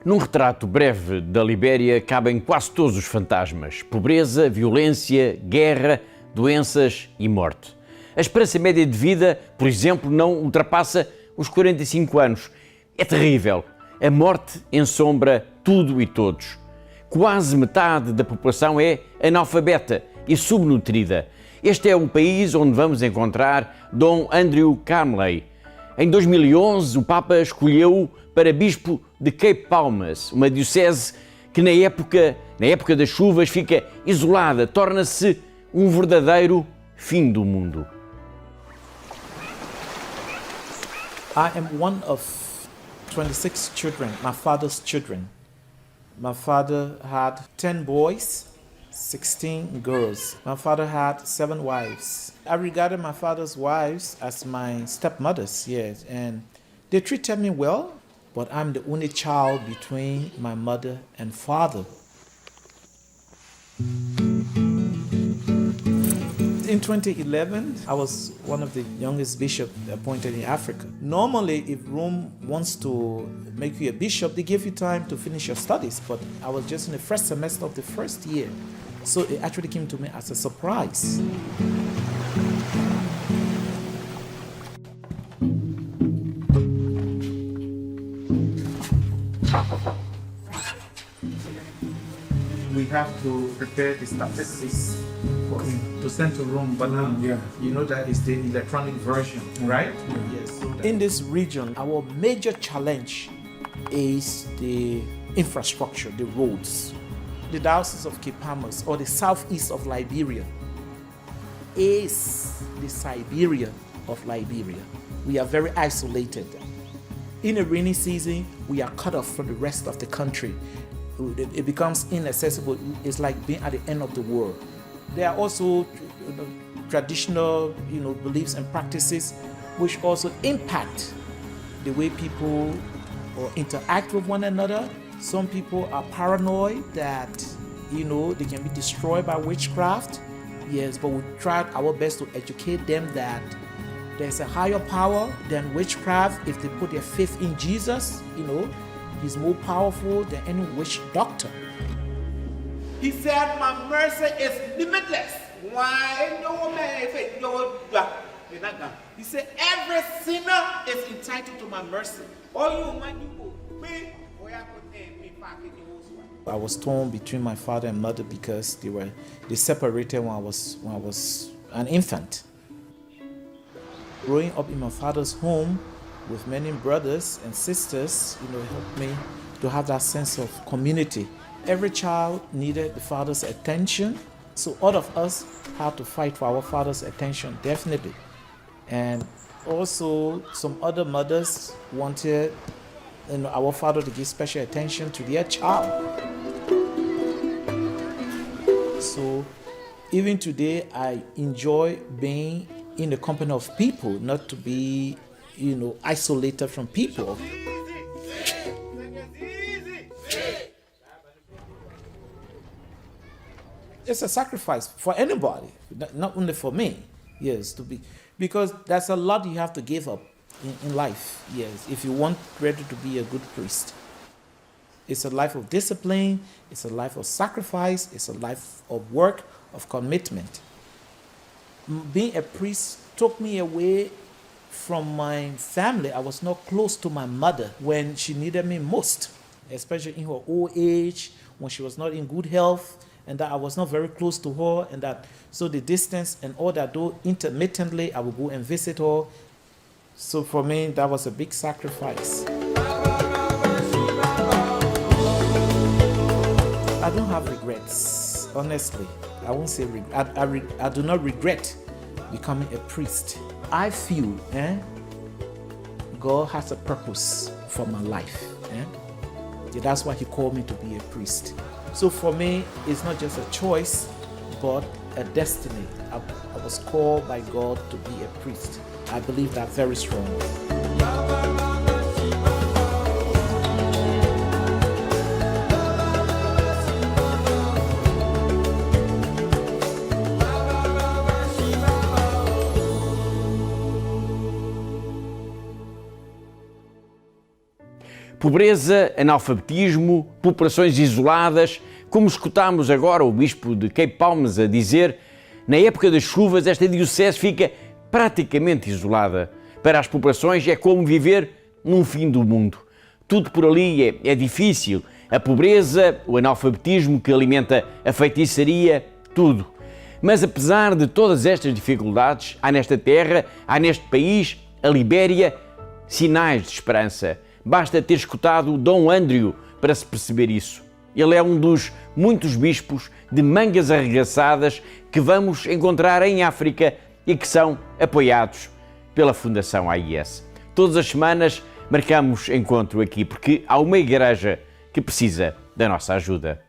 Num retrato breve da Libéria cabem quase todos os fantasmas: pobreza, violência, guerra, doenças e morte. A esperança média de vida, por exemplo, não ultrapassa os 45 anos. É terrível. A morte ensombra tudo e todos. Quase metade da população é analfabeta e subnutrida. Este é o país onde vamos encontrar Dom Andrew Carmley. Em 2011, o Papa escolheu-o para bispo de Cape Palmas, uma diocese que na época das chuvas fica isolada, torna-se um verdadeiro fim do mundo. I am one of 26 children, my father's children. My father had 10 boys, 16 girls. My father had 7 wives. I regarded my father's wives as my stepmothers, yes, and they treated me well, but I'm the only child between my mother and father. In 2011, I was one of the youngest bishops appointed in Africa. Normally, if Rome wants to make you a bishop, they give you time to finish your studies, but I was just in the first semester of the first year. So it actually came to me as a surprise. We have to prepare the statistics to send to Rome, but you know that is the electronic version, right? Yes. In this region, our major challenge is the infrastructure, the roads. The Diocese of Cape Palmas, or the southeast of Liberia, is the Siberia of Liberia. We are very isolated. In a rainy season, we are cut off from the rest of the country. It becomes inaccessible. It's like being at the end of the world. There are also traditional beliefs and practices which also impact the way people interact with one another. Some people are paranoid that they can be destroyed by witchcraft. Yes, but we tried our best to educate them that there's a higher power than witchcraft. If they put their faith in Jesus, he's more powerful than any witch doctor. He said, my mercy is limitless. Why no man faith no. He said, every sinner is entitled to my mercy. All you man you go. I was torn between my father and mother because they separated when I was an infant. Growing up in my father's home with many brothers and sisters, helped me to have that sense of community. Every child needed the father's attention, so all of us had to fight for our father's attention, definitely. And also, some other mothers wanted our father to give special attention to their child. So, even today, I enjoy being in the company of people, not to be, isolated from people. It's a sacrifice for anybody, not only for me. Yes, because there's a lot you have to give up in life. Yes, if you want really to be a good priest. It's a life of discipline. It's a life of sacrifice. It's a life of work, of commitment. Being a priest took me away from my family. I was not close to my mother when she needed me most, especially in her old age, when she was not in good health, and that I was not very close to her, and that so the distance and all that, though intermittently I would go and visit her. So for me, that was a big sacrifice. I don't have regrets, honestly. I won't say regret. I do not regret becoming a priest. I feel God has a purpose for my life. That's why He called me to be a priest. So for me, it's not just a choice, but a destiny. I was called by God to be a priest. I believe that very strongly. Pobreza, analfabetismo, populações isoladas, como escutámos agora o bispo de Cape Palmas a dizer, na época das chuvas esta diocese fica praticamente isolada. Para as populações é como viver num fim do mundo. Tudo por ali é difícil. A pobreza, o analfabetismo que alimenta a feitiçaria, tudo. Mas apesar de todas estas dificuldades, há nesta terra, há neste país, a Libéria, sinais de esperança. Basta ter escutado Dom Andrew para se perceber isso. Ele é um dos muitos bispos de mangas arregaçadas que vamos encontrar em África e que são apoiados pela Fundação AIS. Todas as semanas marcamos encontro aqui porque há uma igreja que precisa da nossa ajuda.